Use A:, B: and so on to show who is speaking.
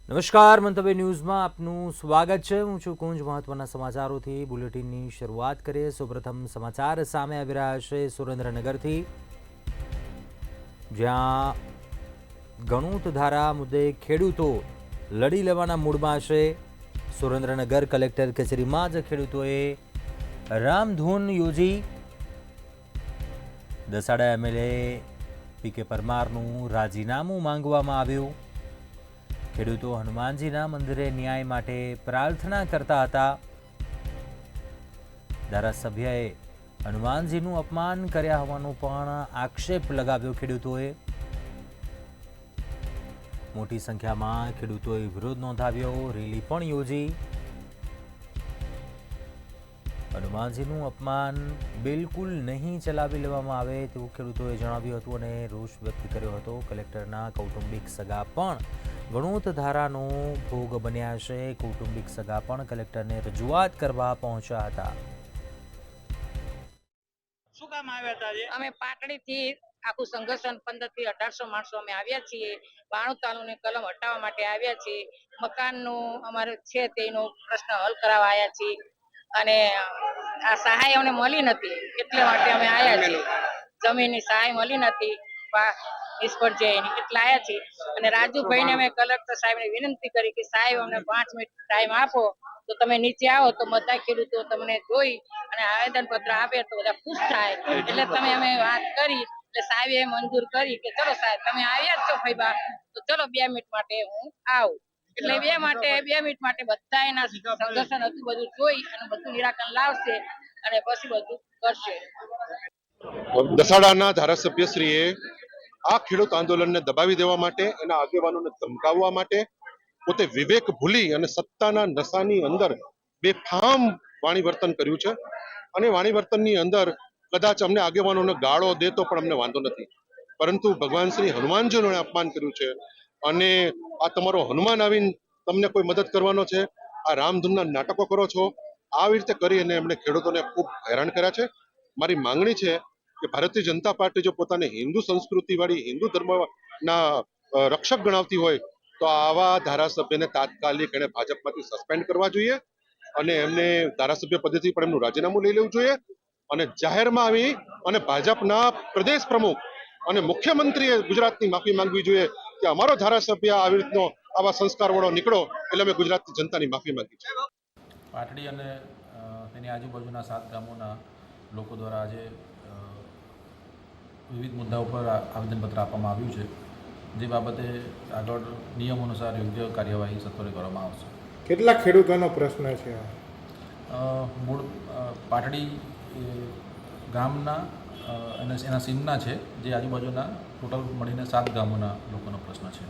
A: નમસ્કાર, મંતવ્ય ન્યૂઝમાં આપનું સ્વાગત છે। હું છું કુંજ। મહત્વના સમાચારોથી બુલેટિનની શરૂઆત કરીએ। સૌપ્રથમ સમાચાર સામે આવી રહ્યા છે સુરેન્દ્રનગરથી, જ્યાં ગણોત ધારા મુદ્દે ખેડૂતો લડી લેવાના મૂડમાં છે। સુરેન્દ્રનગર કલેક્ટર કચેરીમાં જ ખેડૂતોએ રામધૂન યોજી દસાડા એમએલએ પીકે પરમારનું રાજીનામું માંગવામાં આવ્યું। ખેડૂતો હનુમાનજીના મંદિરે ન્યાય માટે પ્રાર્થના કરતા હતા। ધારાસભ્યએ હનુમાનજીનું અપમાન કર્યા હોવાનો પણ આક્ષેપ લગાવ્યો ખેડૂતોએ। મોટી સંખ્યામાં ખેડૂતોએ વિરોધ નોંધાવ્યો, રેલી પણ યોજી। હનુમાનજીનું અપમાન બિલકુલ નહીં ચલાવી લેવામાં આવે તેવું ખેડૂતોએ જણાવ્યું હતું અને રોષ વ્યક્ત કર્યો હતો। કલેક્ટરના કૌટુંબિક સગા પણ ગણોત ધારાનો ભોગ બન્યા છે। કૌટુંબિક સગા પણ કલેક્ટરને રજૂઆત કરવા પહોંચ્યા હતા।
B: શું કામ આવ્યા હતા?
C: અમે પાટડીથી આખું સંઘર્ષણ 15 થી 1800 માણસો અમે આવ્યા છીએ। 92 કાનૂની કલમ હટાવવા માટે આવ્યા છીએ। મકાનનું અમારે છે તેનો પ્રશ્ન હલ કરાવવા આવ્યા છીએ અને આ સહાય અમને મળી નથી એટલે માટે અમે આવ્યા છીએ। જમીનની સહાય મળી નથી, નિષ્ફળ જઈને એટલે આવ્યા છીએ અને રાજુભાઈને અમે કલેક્ટર સાહેબને વિનંતી કરી કે સાહેબ અમને 5 મિનિટ ટાઈમ આપો તો તમે નીચે આવો તો બધા ખેડૂતો તમને જોઈ અને આવેદન પત્ર આપે તો બધા ખુશ થાય। એટલે તમે અમે વાત કરી એટલે સાહેબે મંજૂર કરી કે ચલો સાહેબ તમે આવ્યા છો ભાઈબા તો ચલો 2 મિનિટ માટે હું આવું। એટલે 2 મિનિટ માટે બધા એના સંઘર્ષણ હતું બધું જોઈ અને બધું નિરાકરણ લાવશે અને પછી બધું કરશે।
D: દસાડાના ધારાસભ્યશ્રીએ આ ખેડૂત આંદોલનને દબાવી દેવા માટે, એના આગેવાનોને ધમકાવવા માટે પોતે વિવેક ભૂલી અને સત્તાના નશાની અંદર બેફામ વાણી વર્તન કર્યું છે અને વાણી વર્તનની અંદર કદાચ અમને આગેવાનોને ગાળો દેતો પણ અમને વાંધો નથી, પરંતુ ભગવાન શ્રી હનુમાનજીનું અપમાન કર્યું છે અને આ તમારો હનુમાન આવીને તમને કોઈ મદદ કરવાનો છે, આ રામધૂનના નાટકો કરો છો, આવી રીતે કરી અને એમણે ખેડૂતોને ખૂબ હેરાન કર્યા છે। મારી માંગણી છે કે ભારતીય જનતા પાર્ટી જો પોતાને હિન્દુ સંસ્કૃતિ વાળી, હિન્દુ ધર્મના રક્ષક ગણાવતી હોય તો આવા ધારાસભ્યને તાત્કાલિક એને ભાજપમાંથી સસ્પેન્ડ કરવા જોઈએ અને એમને ધારાસભ્ય પદેથી પણ એમનું રાજીનામું લઈ લેવું જોઈએ અને જાહેરમાં આવી અને ભાજપના પ્રદેશ પ્રમુખ અને મુખ્યમંત્રીએ ગુજરાતની માફી માંગવી જોઈએ કે અમારો ધારાસભ્ય આવી રીતનો આવા સંસ્કારવાળો નીકળો એટલે અમે ગુજરાતની જનતાની માફી માંગી છે।
E: પાટડી અને તેની આજુબાજુના 7 ગામોના લોકો દ્વારા આજે વિવિધ મુદ્દાઓ પર આવેદનપત્ર આપવામાં આવ્યું છે, જે બાબતે આગળ નિયમ અનુસાર યોગ્ય કાર્યવાહી સત્વરે કરવામાં આવશે।
F: કેટલા ખેડૂતોનો પ્રશ્ન છે?
E: મૂળ પાટડી ગામના અને એના સીમના છે, જે આજુબાજુના ટોટલ મળીને 7 ગામોના લોકોનો પ્રશ્ન છે।